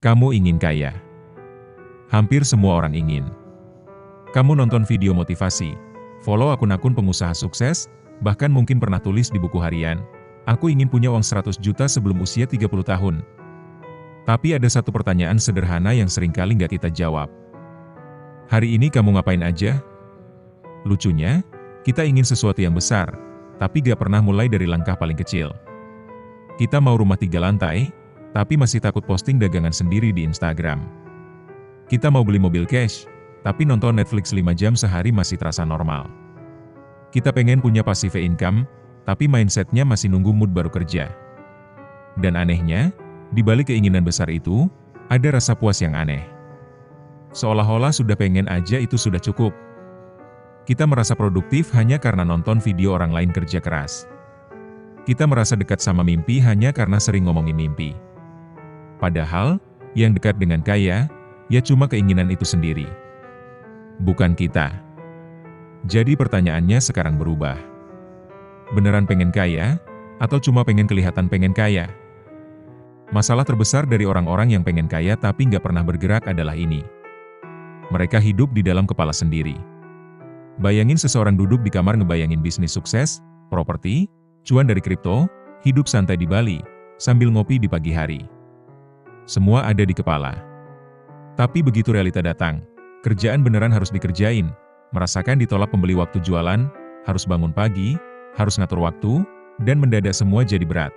Kamu ingin kaya. Hampir semua orang ingin. Kamu nonton video motivasi, follow akun-akun pengusaha sukses, bahkan mungkin pernah tulis di buku harian, "Aku ingin punya uang 100 juta sebelum usia 30 tahun." Tapi ada satu pertanyaan sederhana yang seringkali nggak kita jawab. Hari ini kamu ngapain aja? Lucunya, kita ingin sesuatu yang besar, tapi gak pernah mulai dari langkah paling kecil. Kita mau rumah 3 lantai, tapi masih takut posting dagangan sendiri di Instagram. Kita mau beli mobil cash, tapi nonton Netflix 5 jam sehari masih terasa normal. Kita pengen punya passive income, tapi mindsetnya masih nunggu mood baru kerja. Dan anehnya, di balik keinginan besar itu, ada rasa puas yang aneh. Seolah-olah sudah pengen aja itu sudah cukup. Kita merasa produktif hanya karena nonton video orang lain kerja keras. Kita merasa dekat sama mimpi hanya karena sering ngomongin mimpi. Padahal, yang dekat dengan kaya, ya cuma keinginan itu sendiri. Bukan kita. Jadi pertanyaannya sekarang berubah. Beneran pengen kaya, atau cuma pengen kelihatan pengen kaya? Masalah terbesar dari orang-orang yang pengen kaya tapi nggak pernah bergerak adalah ini. Mereka hidup di dalam kepala sendiri. Bayangin seseorang duduk di kamar ngebayangin bisnis sukses, properti, cuan dari kripto, hidup santai di Bali, sambil ngopi di pagi hari. Semua ada di kepala. Tapi begitu realita datang, kerjaan beneran harus dikerjain, merasakan ditolak pembeli waktu jualan, harus bangun pagi, harus ngatur waktu, dan mendadak semua jadi berat.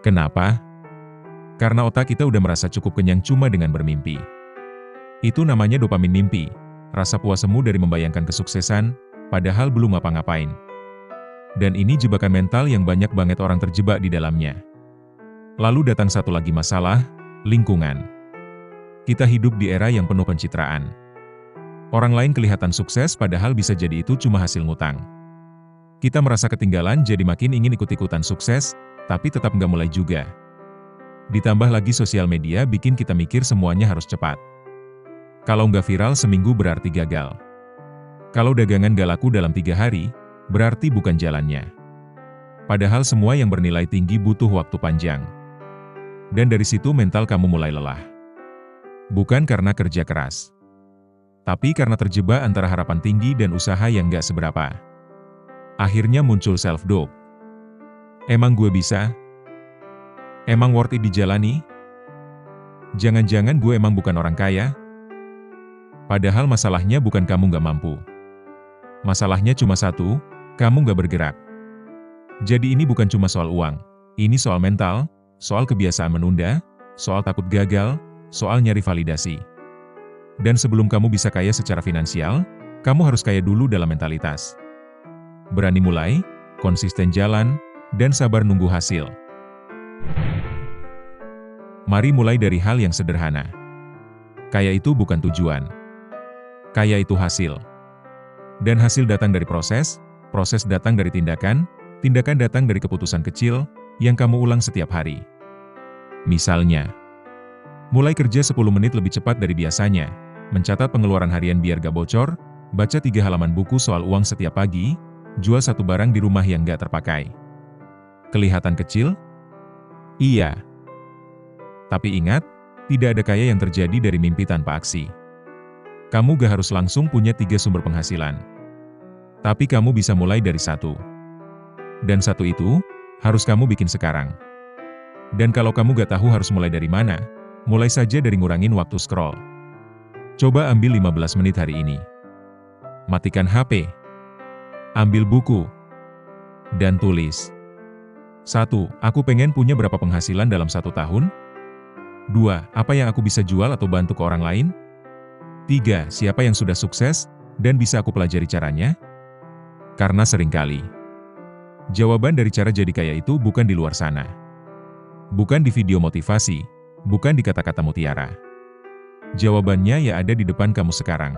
Kenapa? Karena otak kita udah merasa cukup kenyang cuma dengan bermimpi. Itu namanya dopamin mimpi, rasa puas semu dari membayangkan kesuksesan, padahal belum ngapa-ngapain. Dan ini jebakan mental yang banyak banget orang terjebak di dalamnya. Lalu datang satu lagi masalah, lingkungan. Kita hidup di era yang penuh pencitraan. Orang lain kelihatan sukses padahal bisa jadi itu cuma hasil ngutang. Kita merasa ketinggalan jadi makin ingin ikut-ikutan sukses, tapi tetap nggak mulai juga. Ditambah lagi sosial media bikin kita mikir semuanya harus cepat. Kalau nggak viral seminggu berarti gagal. Kalau dagangan nggak laku dalam 3 hari, berarti bukan jalannya. Padahal semua yang bernilai tinggi butuh waktu panjang. Dan dari situ mental kamu mulai lelah. Bukan karena kerja keras, tapi karena terjebak antara harapan tinggi dan usaha yang nggak seberapa. Akhirnya muncul self-doubt. Emang gue bisa? Emang worth it dijalani? Jangan-jangan gue emang bukan orang kaya? Padahal masalahnya bukan kamu nggak mampu. Masalahnya cuma satu, kamu nggak bergerak. Jadi ini bukan cuma soal uang, ini soal mental, soal kebiasaan menunda, soal takut gagal, soal nyari validasi. Dan sebelum kamu bisa kaya secara finansial, kamu harus kaya dulu dalam mentalitas. Berani mulai, konsisten jalan, dan sabar nunggu hasil. Mari mulai dari hal yang sederhana. Kaya itu bukan tujuan. Kaya itu hasil. Dan hasil datang dari proses datang dari tindakan datang dari keputusan kecil yang kamu ulang setiap hari. Misalnya, mulai kerja 10 menit lebih cepat dari biasanya, mencatat pengeluaran harian biar gak bocor, baca 3 halaman buku soal uang setiap pagi, jual 1 barang di rumah yang gak terpakai. Kelihatan kecil? Iya. Tapi ingat, tidak ada kaya yang terjadi dari mimpi tanpa aksi. Kamu gak harus langsung punya 3 sumber penghasilan. Tapi kamu bisa mulai dari 1. Dan 1 itu, harus kamu bikin sekarang. Dan kalau kamu gak tahu harus mulai dari mana, mulai saja dari ngurangin waktu scroll. Coba ambil 15 menit hari ini. Matikan HP. Ambil buku. Dan tulis. 1. Aku pengen punya berapa penghasilan dalam 1 tahun? 2. Apa yang aku bisa jual atau bantu ke orang lain? 3. Siapa yang sudah sukses, dan bisa aku pelajari caranya? Karena seringkali, jawaban dari cara jadi kaya itu bukan di luar sana. Bukan di video motivasi, bukan di kata-kata mutiara. Jawabannya ya ada di depan kamu sekarang.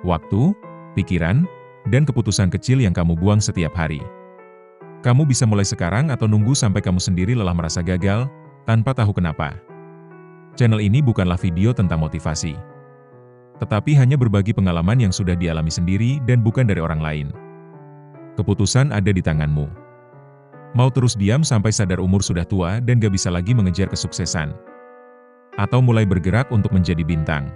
Waktu, pikiran, dan keputusan kecil yang kamu buang setiap hari. Kamu bisa mulai sekarang atau nunggu sampai kamu sendiri lelah merasa gagal, tanpa tahu kenapa. Channel ini bukanlah video tentang motivasi. Tetapi hanya berbagi pengalaman yang sudah dialami sendiri dan bukan dari orang lain. Keputusan ada di tanganmu. Mau terus diam sampai sadar umur sudah tua dan gak bisa lagi mengejar kesuksesan? atau mulai bergerak untuk menjadi bintang.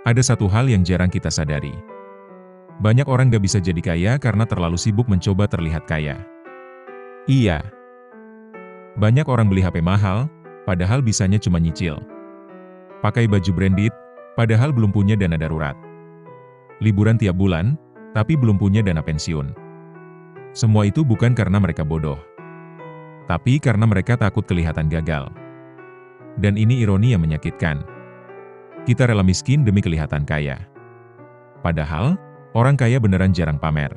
Ada satu hal yang jarang kita sadari. Banyak orang gak bisa jadi kaya karena terlalu sibuk mencoba terlihat kaya. Iya. Banyak orang beli HP mahal, padahal bisanya cuma nyicil. Pakai baju branded, padahal belum punya dana darurat. Liburan tiap bulan, tapi belum punya dana pensiun. Semua itu bukan karena mereka bodoh, tapi karena mereka takut kelihatan gagal. Dan ini ironi yang menyakitkan. Kita rela miskin demi kelihatan kaya. Padahal, orang kaya beneran jarang pamer.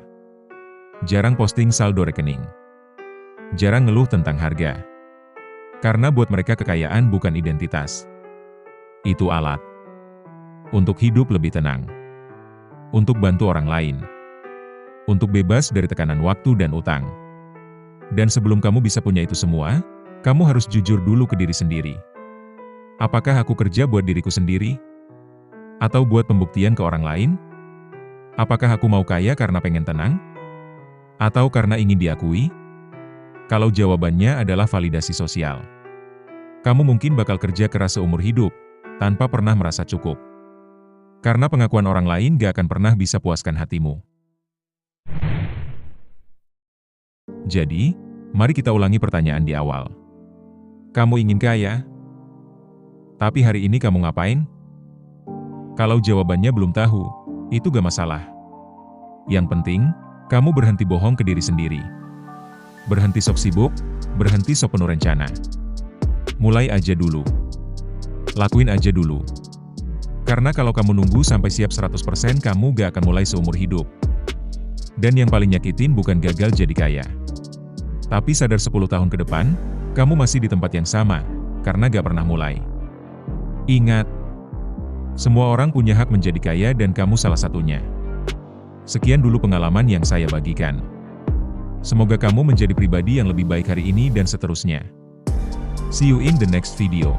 Jarang posting saldo rekening. Jarang ngeluh tentang harga. Karena buat mereka kekayaan bukan identitas. Itu alat. Untuk hidup lebih tenang. Untuk bantu orang lain. Untuk bebas dari tekanan waktu dan utang. Dan sebelum kamu bisa punya itu semua, kamu harus jujur dulu ke diri sendiri. Apakah aku kerja buat diriku sendiri? Atau buat pembuktian ke orang lain? Apakah aku mau kaya karena pengen tenang? Atau karena ingin diakui? Kalau jawabannya adalah validasi sosial, kamu mungkin bakal kerja keras seumur hidup, tanpa pernah merasa cukup. Karena pengakuan orang lain gak akan pernah bisa puaskan hatimu. Jadi, mari kita ulangi pertanyaan di awal. Kamu ingin kaya? Tapi hari ini kamu ngapain? Kalau jawabannya belum tahu, itu gak masalah. Yang penting, kamu berhenti bohong ke diri sendiri. Berhenti sok sibuk, berhenti sok penuh rencana. Mulai aja dulu. Lakuin aja dulu. Karena kalau kamu nunggu sampai siap 100%, kamu gak akan mulai seumur hidup. Dan yang paling nyakitin bukan gagal jadi kaya. Tapi sadar 10 tahun ke depan, kamu masih di tempat yang sama, karena gak pernah mulai. Ingat, semua orang punya hak menjadi kaya dan kamu salah satunya. Sekian dulu pengalaman yang saya bagikan. Semoga kamu menjadi pribadi yang lebih baik hari ini dan seterusnya. See you in the next video.